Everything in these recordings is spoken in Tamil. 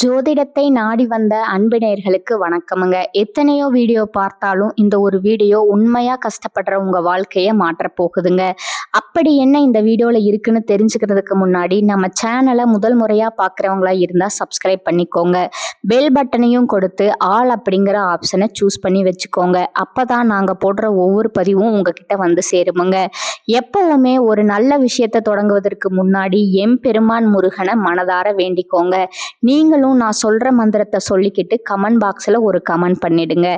ஜோதிடத்தை நாடி வந்த அன்பு நேயர்களுக்கு வணக்கமுங்க. எத்தனையோ வீடியோ பார்த்தாலும் இந்த ஒரு வீடியோ உண்மையா கஷ்டப்படுற உங்க வாழ்க்கைய மாற்றப் போகுதுங்க. அப்படி என்ன இந்த வீடியோல இருக்குன்னு தெரிஞ்சுக்கிறதுக்கு முன்னாடி நம்ம சேனலை முதல் முறையா பார்க்குறவங்களா இருந்தா சப்ஸ்கிரைப் பண்ணிக்கோங்க. பெல் பட்டனையும் கொடுத்து ஆல் அப்படிங்கிற ஆப்ஷனை சூஸ் பண்ணி வச்சுக்கோங்க. அப்பதான் நாங்க போடுற ஒவ்வொரு பதிவும் உங்ககிட்ட வந்து சேருமுங்க. எப்பவுமே ஒரு நல்ல விஷயத்தை தொடங்குவதற்கு முன்னாடி எம்பெருமான் முருகனை மனதார வேண்டிக்கோங்க. நீங்களும் நான் சொல்ற மந்திரத்தை சொல்லிக்கிட்டு கமெண்ட் பாக்ஸ்ல ஒரு கமெண்ட் பண்ணிடுங்க.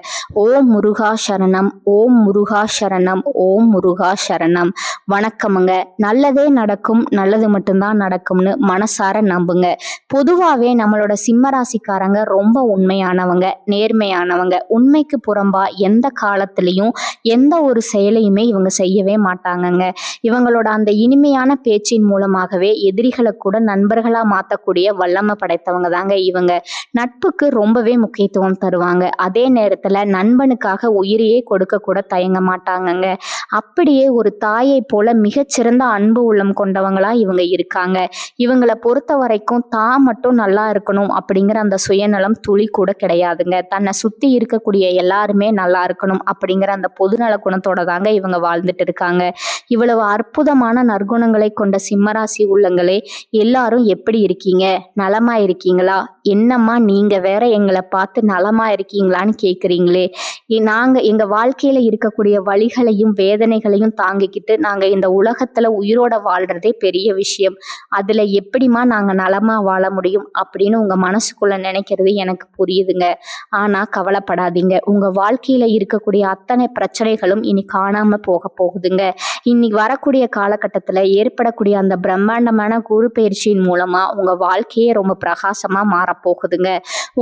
ஓம் முருகா சரணம், ஓம் முருகா சரணம், ஓம் முருகா சரணம். வணக்கமுங்க. நல்லதே நடக்கும், நல்லது மட்டும்தான் நடக்கும்னு மனசார நம்புங்க. பொதுவாகவே நம்மளோட சிம்ம ராசிக்காரங்க ரொம்ப உண்மையானவங்க, நேர்மையானவங்க. உண்மைக்கு புறம்பா எந்த காலத்திலையும் எந்த ஒரு செயலையுமே இவங்க செய்யவே மாட்டாங்கங்க. இவங்களோட அந்த இனிமையான பேச்சின் மூலமாகவே எதிரிகளை கூட நண்பர்களா மாற்றக்கூடிய வல்லமை படைத்தவங்க தாங்க இவங்க. நட்புக்கு ரொம்பவே முக்கியத்துவம் தருவாங்க. அதே நேரத்துல நண்பனுக்காக உயிரையே கொடுக்க கூட தயங்க மாட்டாங்கங்க. அப்படியே ஒரு தாயை போல மிகச்சிறந்த அன்பு உள்ளம் கொண்டவங்களா இவங்க இருக்காங்க. இவங்களை பொறுத்த வரைக்கும் தான் மட்டும் நல்லா இருக்கணும் அப்படிங்கிற அந்த சுயநலம் துளி கூட கிடையாதுங்க. தன்னை சுத்தி இருக்கக்கூடிய எல்லாருமே நல்லா இருக்கணும் அப்படிங்கிற அந்த பொதுநல குணத்தோட தாங்க இவங்க வாழ்ந்துட்டு இருக்காங்க. இவ்வளவு அற்புதமான நற்குணங்களை கொண்ட சிம்மராசி உள்ளங்களே, எல்லாரும் எப்படி இருக்கீங்க? நலமா இருக்கீங்களா? என்னம்மா நீங்க வேற எங்களை பார்த்து நலமா இருக்கீங்களான்னு கேட்குறீங்களே. நாங்க எங்க வாழ்க்கையில இருக்கக்கூடிய வலிகளையும் வேதனைகளையும் தாங்கிக்கிட்டு நாங்க இந்த உலகத்துல உயிரோட வாழ்றதே பெரிய விஷயம். அதுல எப்படிமா நாங்க நலமா வாழ முடியும் அப்படின்னு உங்க மனசுக்குள்ள நினைக்கிறது எனக்கு புரியுதுங்க. ஆனா கவலைப்படாதீங்க. உங்க வாழ்க்கையில இருக்கக்கூடிய அத்தனை பிரச்சனைகளும் இனி காணாம போக போகுதுங்க. இன்னைக்கு வரக்கூடிய காலகட்டத்துல ஏற்படக்கூடிய அந்த பிரம்மாண்டமான குரு பயிற்சியின் மூலமா உங்க வாழ்க்கையே ரொம்ப பிரகாசமா மாறப்போகுதுங்க.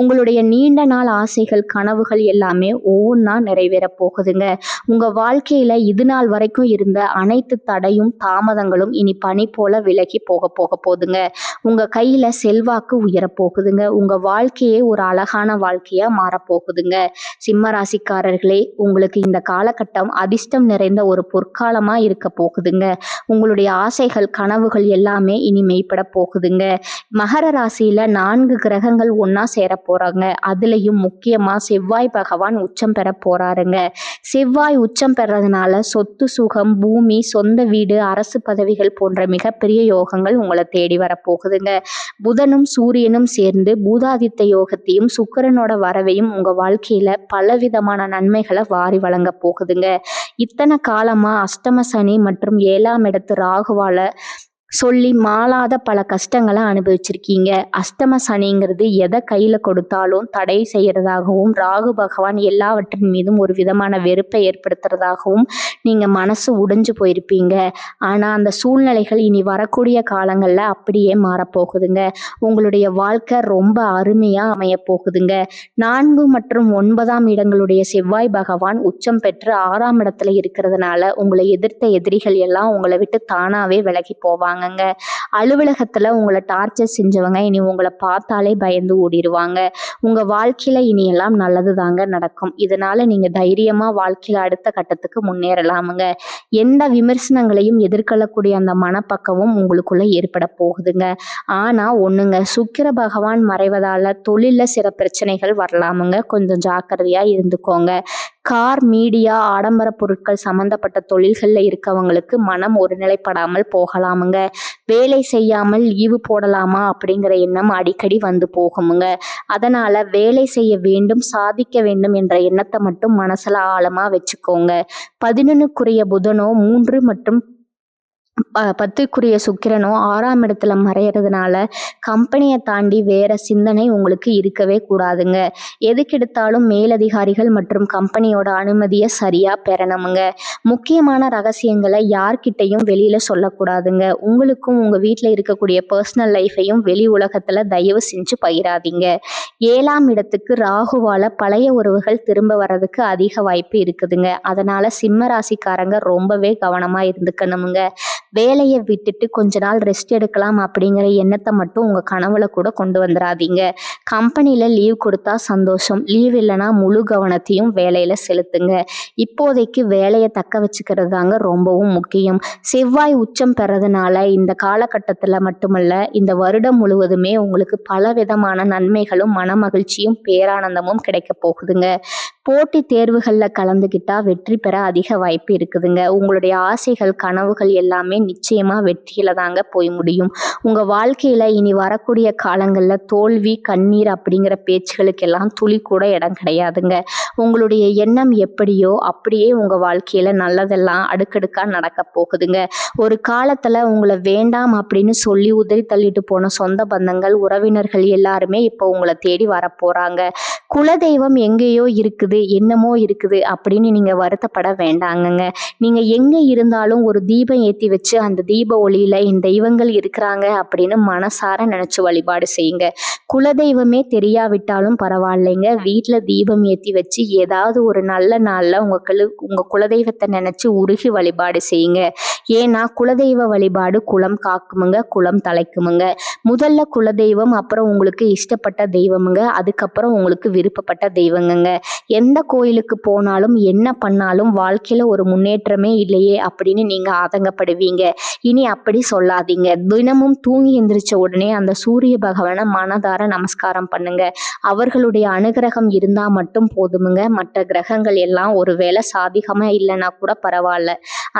உங்களுடைய நீண்ட நாள் ஆசைகள் கனவுகள் எல்லாமே ஒவ்வொன்றா நிறைவேற போகுதுங்க. உங்க வாழ்க்கையில இது நாள் வரைக்கும் இருந்த அனைத்து தடையும் தாமதங்களும் இனி பனி போல விலகி போக போகுதுங்க. உங்க கையில செல்வாக்கு உயர போகுதுங்க. உங்க வாழ்க்கையே ஒரு அழகான வாழ்க்கையா மாறப்போகுதுங்க. சிம்ம ராசிக்காரர்களே, உங்களுக்கு இந்த காலகட்டம் அதிர்ஷ்டம் நிறைந்த ஒரு பொற்காலமா இருக்க போகுதுங்க. உங்களுடைய ஆசைகள் கனவுகள் எல்லாமே இனி மெய்ப்பட போகுதுங்க. மகர ராசியில 4 கிரகங்கள் ஒன்னா சேர போறாங்க. அதுலயும் முக்கியமா செவ்வாய் பகவான் உச்சம் பெற போறாருங்க. செவ்வாய் உச்சம் பெறதுனால சொத்து சுகம், பூமி, சொந்த வீடு, அரசு பதவிகள் போன்ற மிகப்பெரிய யோகங்கள் உங்களை தேடி வரப்போகுதுங்க. புதனும் சூரியனும் சேர்ந்து பூதாதித்த யோகத்தையும் சுக்கிரனோட வரவையும் உங்க வாழ்க்கையில பலவிதமான நன்மைகளை வாரி வழங்க போகுதுங்க. இத்தனை காலமா அஷ்டம சனி மற்றும் 7ஆம் இடத்து ராகுவால சொல்லி மாளாத பல கஷ்டங்களை அனுபவிச்சிருக்கீங்க. அஷ்டம சனிங்கிறது எதை கையில கொடுத்தாலும் தடை செய்யறதாகவும், ராகு பகவான் எல்லாவற்றின் மீதும் ஒரு விதமான வெறுப்பை ஏற்படுத்துறதாகவும் நீங்க மனசு உடைஞ்சு போயிருப்பீங்க. ஆனா அந்த சூழ்நிலைகள் இனி வரக்கூடிய காலங்கள்ல அப்படியே மாறப்போகுதுங்க. உங்களுடைய வாழ்க்கை ரொம்ப அருமையா அமைய போகுதுங்க. 4 மற்றும் 9ஆம் இடங்களுடைய செவ்வாய் பகவான் உச்சம் பெற்று 6ஆம் இடத்துல இருக்கிறதுனால உங்களை எதிர்த்த எதிரிகள் எல்லாம் உங்களை விட்டு தானாவே விலகி போவாங்க. அலுவலகத்துல உங்களை டார்ச்சர் செஞ்சவங்க இனி உங்களை பார்த்தாலே பயந்து ஓடிடுவாங்க. உங்க வாழ்க்கையில இனி எல்லாம் நல்லது தாங்க நடக்கும். இதனால நீங்க தைரியமா வாழ்க்கையில அடுத்த கட்டத்துக்கு முன்னேறலாமுங்க. எந்த விமர்சனங்களையும் எதிர்கொள்ளக்கூடிய அந்த மனப்பக்குவம் உங்களுக்குள்ள ஏற்பட போகுதுங்க. ஆனா ஒண்ணுங்க, சுக்கிர பகவான் மறைவதால தொழில சில பிரச்சனைகள் வரலாமுங்க. கொஞ்சம் ஜாக்கிரதையா இருந்துக்கோங்க. கார், மீடியா, ஆடம்பர பொருட்கள் சம்பந்தப்பட்ட தொழில்கள்ல இருக்கவங்களுக்கு மனம் ஒருநிலைப்படாமல் போகலாமுங்க. வேலை செய்யாமல் லீவு போடலாமா அப்படிங்கிற எண்ணம் அடிக்கடி வந்து போகுமுங்க. அதனால வேலை செய்ய வேண்டும், சாதிக்க வேண்டும் என்ற எண்ணத்தை மட்டும் மனசுல ஆழமா வச்சுக்கோங்க. 11க்குரிய புதனோ 3 மற்றும் 10க்குரிய சுக்கிரனோ 6ஆம் இடத்துல மறையறதுனால கம்பெனியை தாண்டி வேற சிந்தனை உங்களுக்கு இருக்கவே கூடாதுங்க. எதுக்கெடுத்தாலும் மேலதிகாரிகள் மற்றும் கம்பெனியோட அனுமதியை சரியா பெறணுமுங்க. முக்கியமான ரகசியங்களை யார்கிட்டையும் வெளியில சொல்லக்கூடாதுங்க. உங்களுக்கும் உங்க வீட்டில் இருக்கக்கூடிய பர்சனல் லைஃபையும் வெளி உலகத்துல தயவு செஞ்சு பகிராதீங்க. 7ஆம் இடத்துக்கு ராகுவால பழைய உறவுகள் திரும்ப வர்றதுக்கு அதிக வாய்ப்பு இருக்குதுங்க. அதனால சிம்ம ராசிக்காரங்க ரொம்பவே கவனமா இருந்துக்கணுமுங்க. வேலையை விட்டுட்டு கொஞ்ச நாள் ரெஸ்ட் எடுக்கலாம் அப்படிங்கிற எண்ணத்தை மட்டும் உங்க கனவுல கூட கொண்டு வந்துடாதீங்க. கம்பெனில லீவ் கொடுத்தா சந்தோஷம், லீவ் இல்லைன்னா முழு கவனத்தையும் வேலையில செலுத்துங்க. இப்போதைக்கு வேலையை தக்க வச்சுக்கிறது தாங்க ரொம்பவும் முக்கியம். செவ்வாய் உச்சம் பெறதுனால இந்த காலகட்டத்தில் மட்டுமல்ல, இந்த வருடம் முழுவதுமே உங்களுக்கு பல விதமான நன்மைகளும் மனமகிழ்ச்சியும் பேரானந்தமும் கிடைக்க போகுதுங்க. போட்டி தேர்வுகளில் கலந்துக்கிட்டா வெற்றி பெற அதிக வாய்ப்பு இருக்குதுங்க. உங்களுடைய ஆசைகள் கனவுகள் எல்லாமே நிச்சயமா வெற்றியில தாங்க போய் முடியும். உங்க வாழ்க்கையில இனி வரக்கூடிய காலங்களில் தோல்வி கண்ணீர் அப்படிங்கிற பேச்சுகளுக்கெல்லாம் துளி கூட இடம் கிடையாதுங்க. உங்களுடைய எண்ணம் எப்படியோ அப்படியே உங்க வாழ்க்கையில நல்லதெல்லாம் அடுக்கடுக்கா நடக்க போகுதுங்க. ஒரு காலத்துல உங்களை வேண்டாம் அப்படின்னு சொல்லி உதறி தள்ளிட்டு போன சொந்த பந்தங்கள் உறவினர்கள் எல்லாருமே இப்போ உங்களை தேடி வர போறாங்க. குலதெய்வம் எங்கேயோ இருக்குது என்னமோ இருக்குது அப்படின்னு நீங்க வருத்தப்பட வேண்டாங்கங்க. நீங்க எங்க இருந்தாலும் ஒரு தீபம் ஏத்தி வச்சு அந்த தீப ஒளியில என் தெய்வங்கள் இருக்கிறாங்க அப்படின்னு மனசார நினைச்சு வழிபாடு செய்யுங்க. குலதெய்வமே தெரியாவிட்டாலும் பரவாயில்லைங்க, வீட்டுல தீபம் ஏத்தி வச்சு ஏதாவது ஒரு நல்ல நாள்ல உங்க குலதெய்வத்தை நினைச்சு உருகி வழிபாடு செய்யுங்க. ஏன்னா குலதெய்வ வழிபாடு குலம் காக்குமுங்க, குலம் தலைக்குமுங்க. முதல்ல குலதெய்வம், அப்புறம் உங்களுக்கு இஷ்டப்பட்ட தெய்வமுங்க, அதுக்கப்புறம் உங்களுக்கு விருப்பப்பட்ட தெய்வங்கங்க. எந்த கோயிலுக்கு போனாலும் என்ன பண்ணாலும் வாழ்க்கையில ஒரு முன்னேற்றமே இல்லையே அப்படின்னு நீங்க ஆதங்கப்படுவீங்க. இனி அப்படி சொல்லாதீங்க. தினமும் தூங்கி எந்திரிச்ச உடனே அந்த சூரிய பகவானை மனதார நமஸ்காரம் பண்ணுங்க. அவர்களுடைய அனுகிரகம் இருந்தா மட்டும் போதுமுங்க. மற்ற கிரகங்கள் எல்லாம் ஒருவேளை சாதிகமா இல்லைன்னா கூட பரவாயில்ல,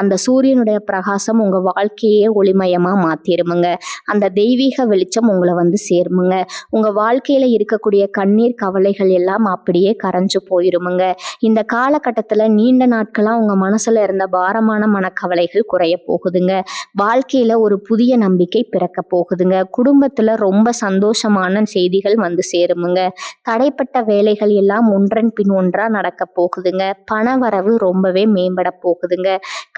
அந்த சூரியனுடைய பிரகாசம் உங்க வாழ்க்கையே ஒளிமயமா மாத்திருமுங்க. அந்த தெய்வீக வெளிச்சம் உங்களை வந்து சேருமுங்க. உங்க வாழ்க்கையில இருக்கக்கூடிய கண்ணீர் கவலைகள் எல்லாம் அப்படியே கரைஞ்சு போயிருமுங்க. இந்த காலகட்டத்துல நீண்ட நாட்களா உங்க மனசுல இருந்த பாரமான மனக்கவலைகள் குறைய போகுதுங்க. வாழ்க்கையில ஒரு புதிய நம்பிக்கை பிறக்க போகுதுங்க. குடும்பத்துல ரொம்ப சந்தோஷமான செய்திகள் வந்து சேருமுங்க. தடைப்பட்ட வேலைகள் எல்லாம் ஒன்றன் பின் ஒன்றா நடக்க போகுதுங்க. பண வரவு ரொம்பவே மேம்பட போகுதுங்க.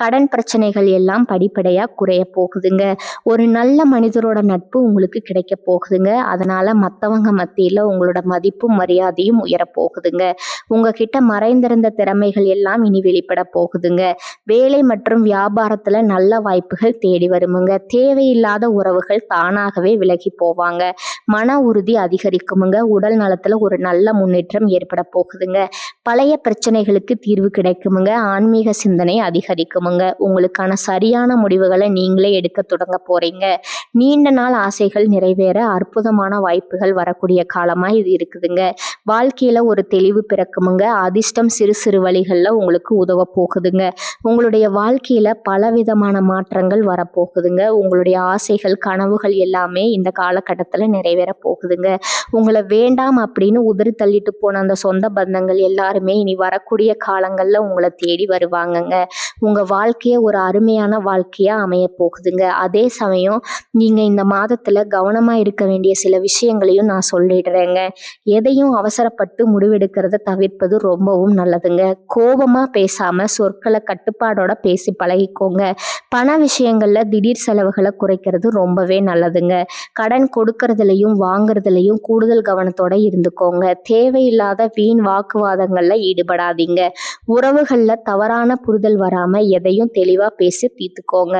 கடன் பிரச்சனைகள் எல்லாம் படிப்படியா குறைய போகுதுங்க. ஒரு நல்ல மனிதரோட நட்பு உங்களுக்கு கிடைக்க போகுதுங்க. அதனால மற்றவங்க மத்தியில உங்களோட மதிப்பும் மரியாதையும் உயர போகுதுங்க. உங்ககிட்ட மறைந்திருந்த திறமைகள் எல்லாம் இனி வெளிப்பட போகுதுங்க. வேலை மற்றும் வியாபாரத்துல நல்ல வாய்ப்புகள் தேடி வருமுங்க. தேவையில்லாத உறவுகள் தானாகவே விலகி போவாங்க. மன உறுதி அதிகரிக்குமுங்க. உடல் நலத்துல ஒரு நல்ல முன்னேற்றம் ஏற்பட போகுதுங்க. பழைய பிரச்சனைகளுக்கு தீர்வு கிடைக்குமுங்க. ஆன்மீக சிந்தனை அதிகரிக்குமுங்க. உங்களுக்கான சரியான முடிவுகளை நீங்களே எடுக்க தொடங்க போறீங்க. நீண்ட நாள் ஆசைகள் நிறைவேற அற்புதமான வாய்ப்புகள் வரக்கூடிய காலமா இது இருக்குதுங்க. வாழ்க்கையில ஒரு தெளிவு பிறக்குமுங்க. அதிர்ஷ்டம் சிறு சிறு வழிகள்ல உங்களுக்கு உதவ போகுதுங்க. உங்களுடைய வாழ்க்கையில பலவிதமான மாற்றங்கள் வரப்போகுதுங்க. உங்களுடைய ஆசைகள் கனவுகள் எல்லாமே இந்த காலகட்டத்துல நிறைவேற போகுதுங்க. உங்களை வேண்டாம் அப்படின்னு உதறி தள்ளிட்டு போன அந்த சொந்த பந்தங்கள் எல்லாருமே இனி வரக்கூடிய காலங்கள்ல உங்களை தேடி வருவாங்கங்க. உங்க வாழ்க்கைய ஒரு அருமையான வாழ்க்கையா அமைய போகுதுங்க. அதே சமயம் நீங்க இந்த மாதத்துல கவனமா இருக்க வேண்டிய சில விஷயங்களையும் நான் சொல்லிடுறேங்க. எதையும் அவசரப்பட்டு முடிவெடுக்கிறத தவிர்ப்பது ரொம்பவும் நல்லதுங்க. கோபமா பேசாம சொற்களை கட்டுப்பாடோட பேசி பழகிக்கோங்க. பண விஷயங்கள்ல திடீர் செலவுகளை குறைக்கிறது ரொம்பவே நல்லதுங்க. கடன் கொடுக்கறதுலையும் வாங்குறதுலையும் கூடுதல் கவனத்தோட இருந்துக்கோங்க. தேவையில்லாத வீண் வாக்குவாதங்கள்ல ஈடுபடாதீங்க. உறவுகள்ல தவறான புரிதல் வராம எதையும் தெளிவா பேசி தீர்த்துக்கோங்க.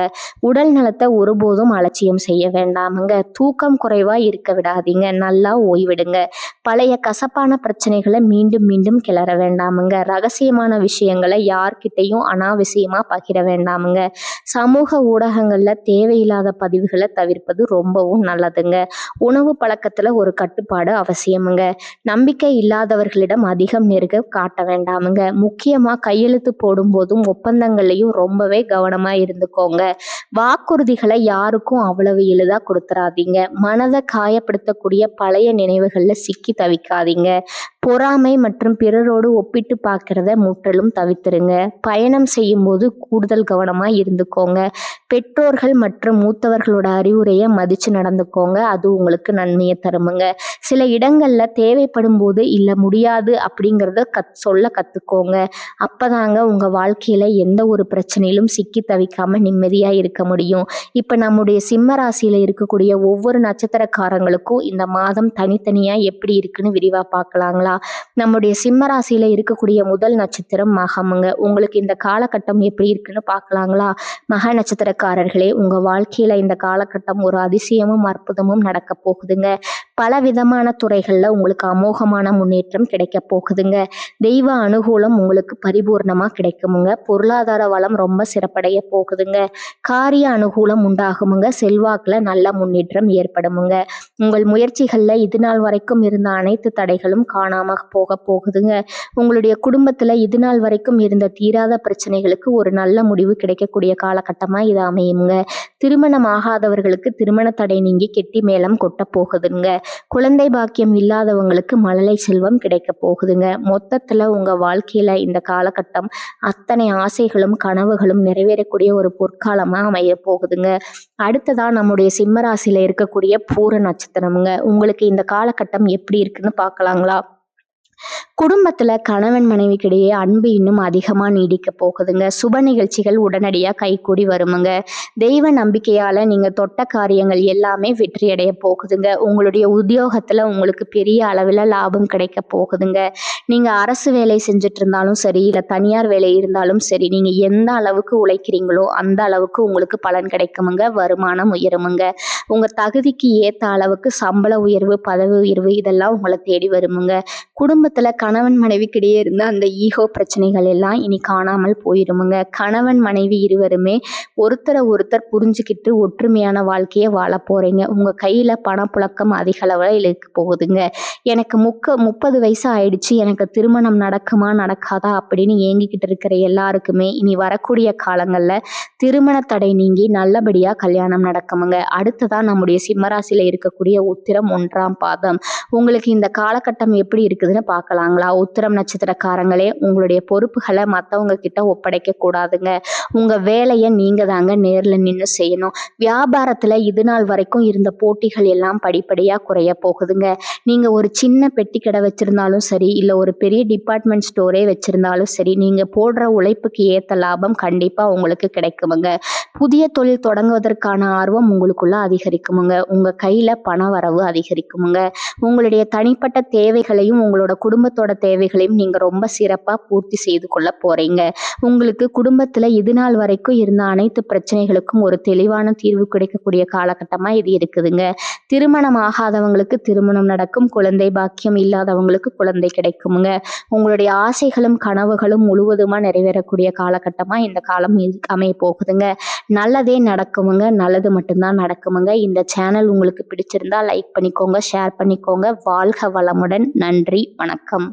உடல் நலத்தை ஒருபோதும் அலட்சியம் செய்ய வேண்டாமுங்க. தூக்கம் குறைவா இருக்க விடாதீங்க. நல்லா ஓய்விடுங்க. பழைய கசப்பான பிரச்சனைகளை மீண்டும் மீண்டும் கிளற வேண்டாமுங்க. ரகசியமான விஷயங்களை யார்கிட்டையும் அனாவசியமா பகிர வேண்டாமுங்க. சமூக ஊடகங்கள்ல தேவையில்லாத பதிவுகளை தவிர்ப்பது ரொம்பவும் நல்லதுங்க. உணவு பழக்கத்துல ஒரு கட்டுப்பாடு அவசியமுங்க. நம்பிக்கை இல்லாதவர்களிடம் அதிகம் நெருங்க காட்ட வேண்டாமுங்க. முக்கியமா கையெழுத்து போடும் போதும் ஒப்பந்தங்கள்லையும் ரொம்பவே கவனமா இருந்துக்கோங்க. வாக்குறுதிகளை யாருக்கும் அவ்வளவு எளிதா கொடுத்துறாதீங்க. மனதை காயப்படுத்தக்கூடிய பழைய நினைவுகள்ல சிக்கி தவிக்காதீங்க. பொறாமை மற்றும் பிறரோடு ஒப்பிட்டு பார்க்கிறத முற்றிலும் தவிர்த்துருங்க. பயணம் செய்யும் போது கூடுதல் கவனமா இருந்துக்கோங்க. பெற்றோர்கள் மற்றும் மூத்தவர்களோட அறிவுரையை மதிச்சு நடந்துக்கோங்க. அது உங்களுக்கு நன்மையை தருமுங்க. சில இடங்கள்ல தேவைப்படும் போது இல்ல முடியாது அப்படிங்கிறத சொல்ல கத்துக்கோங்க. அப்பதாங்க உங்க வாழ்க்கையில எந்த ஒரு பிரச்சனையிலும் சிக்கி தவிக்காம நிம்மதியா இருக்க முடியும். இப்ப நம்முடைய சிம்ம ராசியில இருக்கக்கூடிய ஒவ்வொரு நட்சத்திரக்காரங்களுக்கும் இந்த மாதம் தனித்தனியா எப்படி இருக்குன்னு விரிவா பார்க்கலாங்களா? பார்க்கலாங்களா? நம்முடைய சிம்ம ராசியில இருக்கக்கூடிய முதல் நட்சத்திரம் மகமுங்க. உங்களுக்கு இந்த காலகட்டம் எப்படி இருக்குன்னு பார்க்கலாங்களா? மக நட்சத்திரக்காரர்களே, உங்க வாழ்க்கையில இந்த காலகட்டம் ஒரு அதிசயமும் அற்புதமும் நடக்க போகுதுங்க. பல விதமான துறைகள்ல உங்களுக்கு அமோகமான முன்னேற்றம் கிடைக்க போகுதுங்க. தெய்வ அனுகூலம் உங்களுக்கு பரிபூர்ணமா கிடைக்குமுங்க. பொருளாதார வளம் ரொம்ப சிறப்படைய போகுதுங்க. காரிய அனுகூலம் உண்டாகுமுங்க. செல்வாக்குல நல்ல முன்னேற்றம் ஏற்படுமுங்க. உங்கள் முயற்சிகள்ல இது நாள் வரைக்கும் இருந்த அனைத்து தடைகளும் காணாம போக போகுதுங்க. உங்களுடைய குடும்பத்துல இது நாள் வரைக்கும் இருந்த தீராத பிரச்சனைகளுக்கு ஒரு நல்ல முடிவு கிடைக்கக்கூடிய காலகட்டமா இது அமையுங்க. திருமணம் ஆகாதவர்களுக்கு திருமண தடை நீங்கி கெட்டி மேளம் கொட்ட போகுதுங்க. குழந்தை பாக்கியம் இல்லாதவங்களுக்கு மழலை செல்வம் கிடைக்க போகுதுங்க. மொத்தத்துல உங்க வாழ்க்கையில இந்த காலகட்டம் அத்தனை ஆசைகளும் கனவுகளும் நிறைவேறக்கூடிய ஒரு பொற்காலமா அமைய போகுதுங்க. அடுத்ததா நம்முடைய சிம்ம ராசியில இருக்கக்கூடிய பூர நட்சத்திரம்ங்க. உங்களுக்கு இந்த காலகட்டம் எப்படி இருக்குன்னு பார்க்கலாங்களா? குடும்பத்துல கணவன் மனைவிக்கிடையே அன்பு இன்னும் அதிகமா நீடிக்க போகுதுங்க. சுப நிகழ்ச்சிகள் உடனடியா கைகூடி வருமுங்க. தெய்வ நம்பிக்கையால நீங்க தொட்ட காரியங்கள் எல்லாமே வெற்றியடைய போகுதுங்க. உங்களுடைய உத்தியோகத்துல உங்களுக்கு பெரிய அளவுல லாபம் கிடைக்க போகுதுங்க. நீங்க அரசு வேலை செஞ்சுட்டு இருந்தாலும் சரி, இல்ல தனியார் வேலை இருந்தாலும் சரி, நீங்க எந்த அளவுக்கு உழைக்கிறீங்களோ அந்த அளவுக்கு உங்களுக்கு பலன் கிடைக்குமுங்க. வருமானம் உயருமுங்க. உங்க தகுதிக்கு ஏத்த அளவுக்கு சம்பள உயர்வு, பதவி உயர்வு இதெல்லாம் உங்களை தேடி வருமுங்க. குடும்பத்துல கணவன் மனைவிக்கிடையே இருந்த அந்த ஈகோ பிரச்சனைகள் எல்லாம் இனி காணாமல் போயிருமுங்க. கணவன் மனைவி இருவருமே ஒருத்தரை ஒருத்தர் புரிஞ்சுக்கிட்டு ஒற்றுமையான வாழ்க்கையை வாழ போறீங்க. உங்க கையில பணப்புழக்கம் அதிக அளவில் இழுக்க போகுதுங்க. எனக்கு 30 வயசு ஆயிடுச்சு, எனக்கு திருமணம் நடக்குமா நடக்காதா அப்படின்னு ஏங்கிக்கிட்டு இருக்கிற எல்லாருக்குமே இனி வரக்கூடிய காலங்கள்ல திருமண தடை நீங்கி நல்லபடியா கல்யாணம் நடக்குமுங்க. அடுத்ததான் நம்முடைய சிம்மராசியில இருக்கக்கூடிய உத்திரம் 1ஆம் பாதம். உங்களுக்கு இந்த காலகட்டம் எப்படி இருக்குதுன்னு பார்க்கலாங்களா? உத்திரம் நட்சத்திரக்காரங்களே, உங்களுடைய பொறுப்புகளை மற்றவங்க கிட்ட ஒப்படைக்க கூடாதுங்க. உங்க வேலையை நீங்க தாங்க நேர்ல நின்று செய்யணும். வியாபாரத்துல இது நாள் வரைக்கும் இருந்த போட்டிகள் எல்லாம் படிப்படியா குறைய போகுதுங்க. நீங்க ஒரு சின்ன பெட்டி கடை வச்சிருந்தாலும் சரி, இல்ல ஒரு பெரிய டிபார்ட்மெண்ட் ஸ்டோரே வச்சிருந்தாலும் சரி, நீங்க போடுற உழைப்புக்கு ஏத்த லாபம் கண்டிப்பா உங்களுக்கு கிடைக்குமுங்க. புதிய தொழில் தொடங்குவதற்கான ஆர்வம் உங்களுக்குள்ள அதிகரிக்குமுங்க. உங்க கையில பண வரவு அதிகரிக்குமுங்க. உங்களுடைய தனிப்பட்ட தேவைகளையும் உங்களோட குடும்பத்தோட தேவைகளையும் நீங்க ரொம்ப சிறப்பா பூர்த்தி செய்து கொள்ள போறீங்க. உங்களுக்கு குடும்பத்துல இது நாள் வரைக்கும் இருந்த அனைத்து பிரச்சனைகளுக்கும் ஒரு தெளிவான தீர்வு கிடைக்கக்கூடிய காலகட்டமா இது இருக்குதுங்க. திருமணம் ஆகாதவங்களுக்கு திருமணம் நடக்கும். குழந்தை பாக்கியம் இல்லாதவங்களுக்கு குழந்தை கிடைக்குமுங்க. உங்களுடைய ஆசைகளும் கனவுகளும் முழுவதுமா நிறைவேறக்கூடிய காலகட்டமா இந்த காலம் அமைய போகுதுங்க. நல்லதே நடக்குமுங்க. நல்லது மட்டும்தான் நடக்குமுங்க. இந்த சேனல் உங்களுக்கு பிடிச்சிருந்தா லைக் பண்ணிக்கோங்க, ஷேர் பண்ணிக்கோங்க. வாழ்க வளமுடன். நன்றி, வணக்கம்.